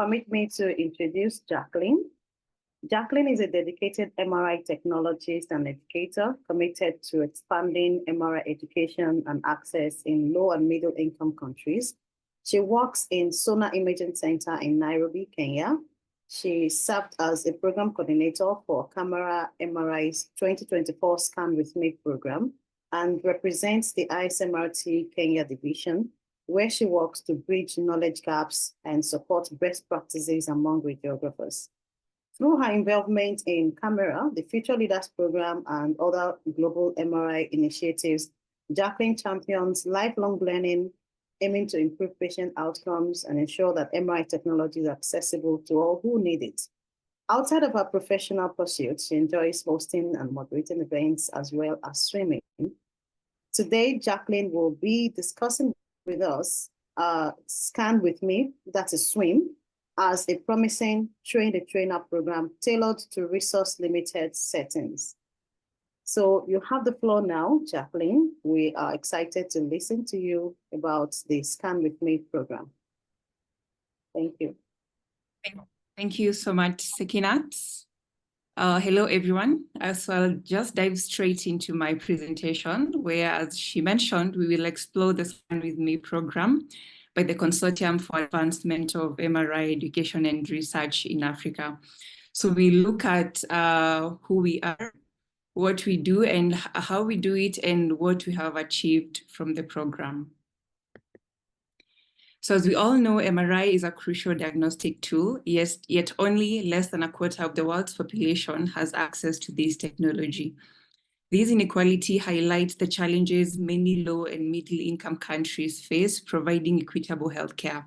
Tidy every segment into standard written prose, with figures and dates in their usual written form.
permit me to introduce Jackeline. Jackeline is a dedicated MRI technologist and educator committed to expanding MRI education and access in low and middle income countries. She works in Sona Imaging Center in Nairobi, Kenya. She served as a program coordinator for Camera MRI's 2024 Scan with Me program and represents the ISMRT Kenya division, where she works to bridge knowledge gaps and support best practices among radiographers. Through her involvement in Camera, the Future Leaders Program, and other global MRI initiatives, Jackeline champions lifelong learning, aiming to improve patient outcomes and ensure that MRI technology is accessible to all who need it. Outside of her professional pursuits, she enjoys hosting and moderating events as well as swimming. Today, Jackeline will be discussing with us Scan With Me, that's a SWiM, as a promising train-the-trainer program tailored to resource-limited settings. So you have the floor now, Jackeline. We are excited to listen to you about the Scan With Me program. Thank you. Thank you so much, Sekinat. Hello, everyone. So I'll just dive straight into my presentation, where, as she mentioned, we will explore the Scan With Me program by the Consortium for Advancement of MRI Education and Research in Africa. So we look at who we are, what we do, and how we do it, and what we have achieved from the program. So as we all know, MRI is a crucial diagnostic tool, yet only less than a quarter of the world's population has access to this technology. This inequality highlights the challenges many low and middle income countries face providing equitable healthcare.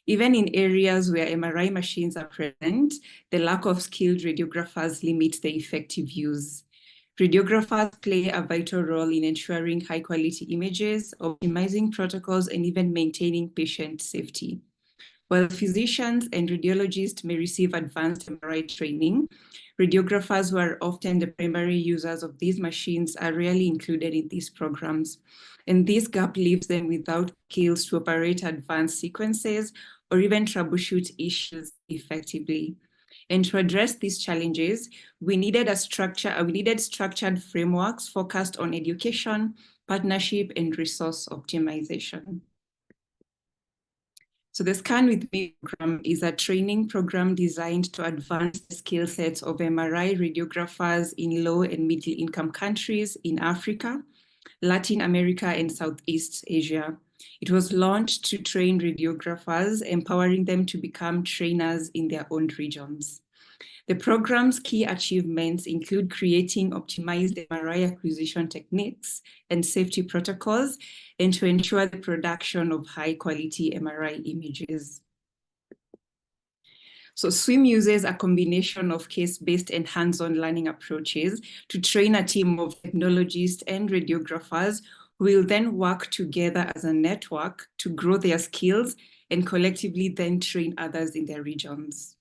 Even in areas where MRI machines are present, the lack of skilled radiographers limits their effective use. Radiographers play a vital role in ensuring high-quality images, optimizing protocols, and even maintaining patient safety. While physicians and radiologists may receive advanced MRI training, radiographers who are often the primary users of these machines are rarely included in these programs. And this gap leaves them without skills to operate advanced sequences or even troubleshoot issues effectively. And to address these challenges, we needed structured frameworks focused on education, partnership, and resource optimization. So the Scan With Me program is a training program designed to advance the skill sets of MRI radiographers in low and middle income countries in Africa, Latin America, and Southeast Asia. It was launched to train radiographers, empowering them to become trainers in their own regions. The program's key achievements include creating optimized MRI acquisition techniques and safety protocols, and to ensure the production of high-quality MRI images. So SWiM uses a combination of case-based and hands-on learning approaches to train a team of technologists and radiographers who will then work together as a network to grow their skills and collectively then train others in their regions.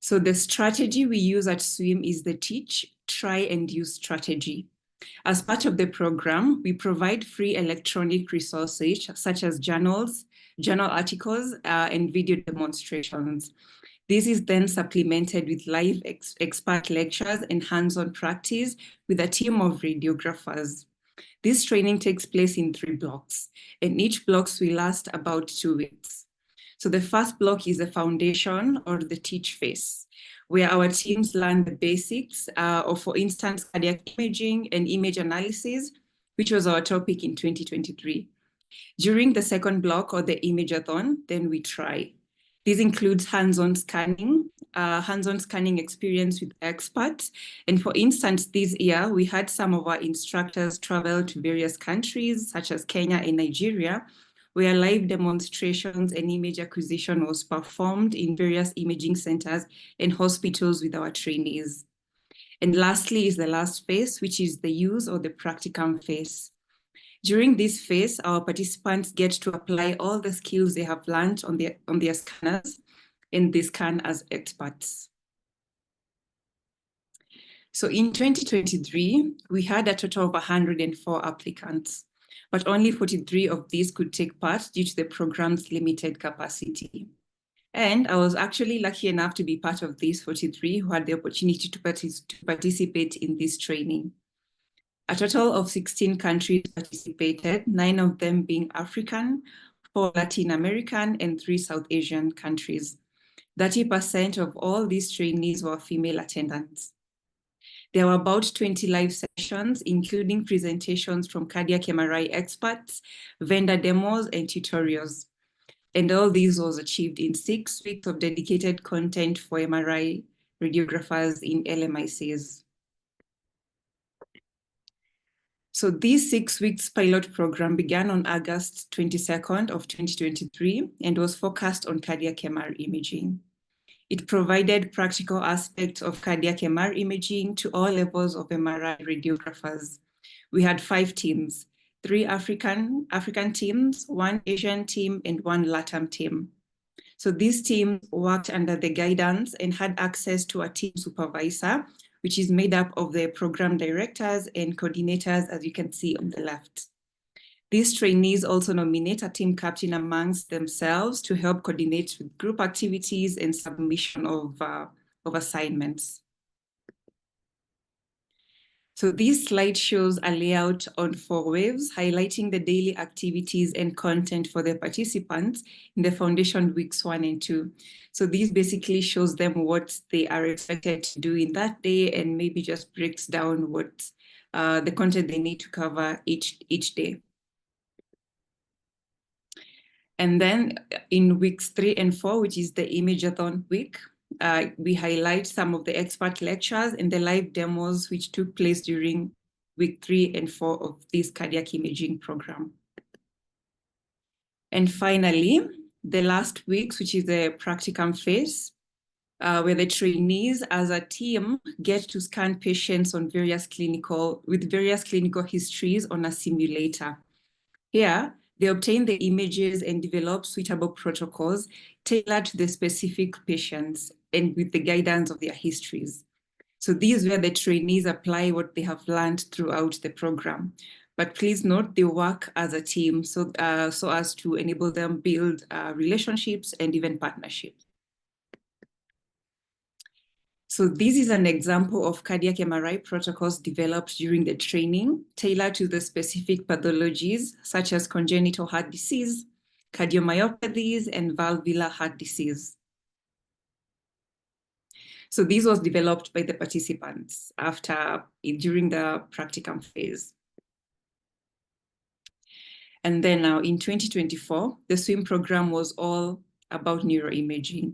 So the strategy we use at SWiM is the teach, try, and use strategy. As part of the program, we provide free electronic resources such as journal articles, and video demonstrations. This is then supplemented with live expert lectures and hands-on practice with a team of radiographers. This training takes place in 3 blocks, and each block will last about 2 weeks. So the first block is the foundation, or the teach phase, where our teams learn the basics of, for instance, cardiac imaging and image analysis, which was our topic in 2023. During the second block, or the imageathon, then we try. This includes hands-on scanning experience with experts. And for instance, this year, we had some of our instructors travel to various countries, such as Kenya and Nigeria, where live demonstrations and image acquisition was performed in various imaging centers and hospitals with our trainees. And lastly is the last phase, which is the use, or the practicum phase. During this phase, our participants get to apply all the skills they have learned on their scanners, and they scan as experts. So in 2023, we had a total of 104 applicants. but only 43 of these could take part due to the program's limited capacity. And I was actually lucky enough to be part of these 43 who had the opportunity to participate in this training. A total of 16 countries participated, 9 of them being African, 4 Latin American, and 3 South Asian countries. 30% of all these trainees were female attendants. There were about 20 live sessions, including presentations from cardiac MRI experts, vendor demos, and tutorials. And all these was achieved in 6 weeks of dedicated content for MRI radiographers in LMICs. So this 6 weeks pilot program began on August 22nd of 2023 and was focused on cardiac MR imaging. It provided practical aspects of cardiac MR imaging to all levels of MRI radiographers. We had 5 teams, 3 African teams, 1 Asian team, and 1 LATAM team. So these teams worked under the guidance and had access to a team supervisor, which is made up of the program directors and coordinators, as you can see on the left. These trainees also nominate a team captain amongst themselves to help coordinate with group activities and submission of assignments. So this slide shows a layout on 4 waves, highlighting the daily activities and content for the participants in the foundation weeks 1 and 2. So this basically shows them what they are expected to do in that day and maybe just breaks down what the content they need to cover each day. And then in weeks 3 and 4, which is the Imageathon week, we highlight some of the expert lectures and the live demos which took place during week 3 and 4 of this cardiac imaging program. And finally, the last weeks, which is the practicum phase, where the trainees as a team get to scan patients on with various clinical histories on a simulator. Here, they obtain the images and develop suitable protocols tailored to the specific patients and with the guidance of their histories. So these where the trainees apply what they have learned throughout the program. But please note, they work as a team so as to enable them build relationships and even partnerships. So this is an example of cardiac MRI protocols developed during the training, tailored to the specific pathologies such as congenital heart disease, cardiomyopathies, and valvular heart disease. So this was developed by the participants during the practicum phase. And then now in 2024, the SWiM program was all about neuroimaging.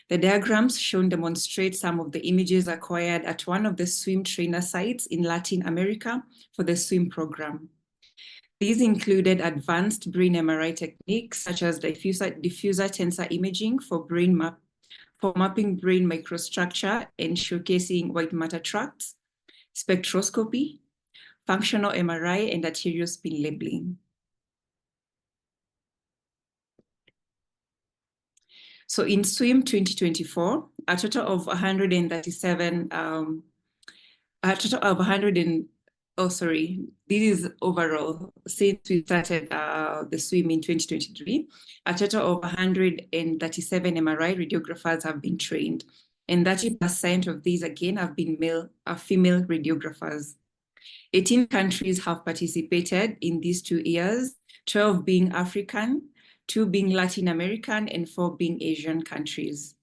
The diagrams shown demonstrate some of the images acquired at one of the SWiM trainer sites in Latin America for the SWiM program. These included advanced brain MRI techniques such as diffuser tensor imaging for mapping brain microstructure and showcasing white matter tracts, spectroscopy, functional MRI, and arterial spin labeling. So in SWiM 2024, a total of 137, this is overall, since we started the SWiM in 2023, a total of 137 MRI radiographers have been trained. And 30% of these, again, have been female radiographers. 18 countries have participated in these 2 years, 12 being African, 2 being Latin American, and 4 being Asian countries.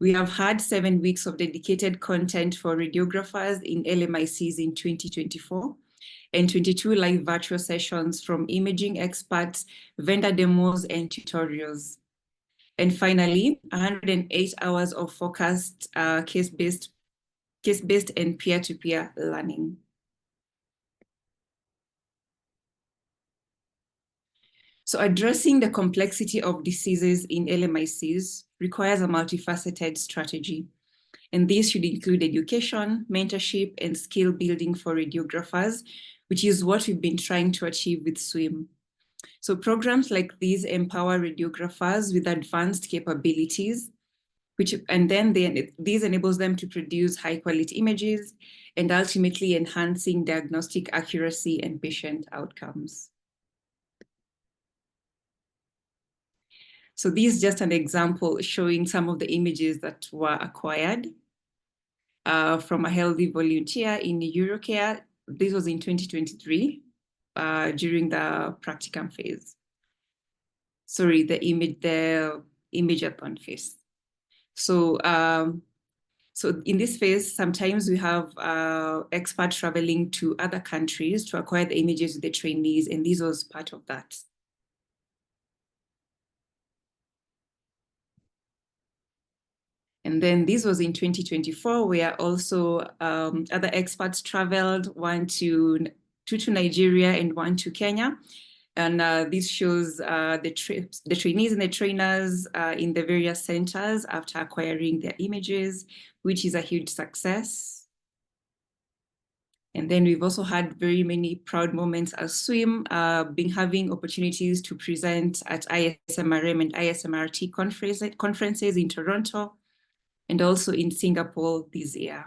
We have had 7 weeks of dedicated content for radiographers in LMICs in 2024, and 22 live virtual sessions from imaging experts, vendor demos, and tutorials. And finally, 108 hours of focused case-based and peer-to-peer learning. So addressing the complexity of diseases in LMICs requires a multifaceted strategy. And this should include education, mentorship, and skill building for radiographers, which is what we've been trying to achieve with SWiM. So programs like these empower radiographers with advanced capabilities, This enables them to produce high quality images and ultimately enhancing diagnostic accuracy and patient outcomes. So this is just an example showing some of the images that were acquired from a healthy volunteer in Eurocare. This was in 2023 during the practicum phase. Sorry, the imageathon phase. So, so in this phase, sometimes we have experts traveling to other countries to acquire the images of the trainees, and this was part of that. And then this was in 2024, where also other experts traveled, one to Nigeria and one to Kenya. And this shows the trainees and the trainers in the various centers after acquiring their images, which is a huge success. And then we've also had very many proud moments as SWiM, having opportunities to present at ISMRM and ISMRT conferences in Toronto, and also in Singapore this year.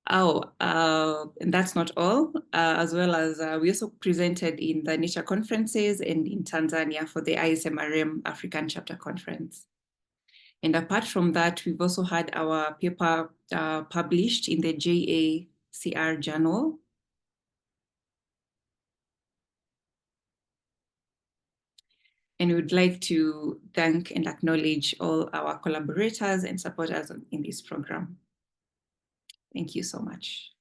And that's not all, as well as we also presented in the Nature conferences and in Tanzania for the ISMRM African Chapter Conference. And apart from that, we've also had our paper published in the JACR journal. And we would like to thank and acknowledge all our collaborators and supporters in this program. Thank you so much.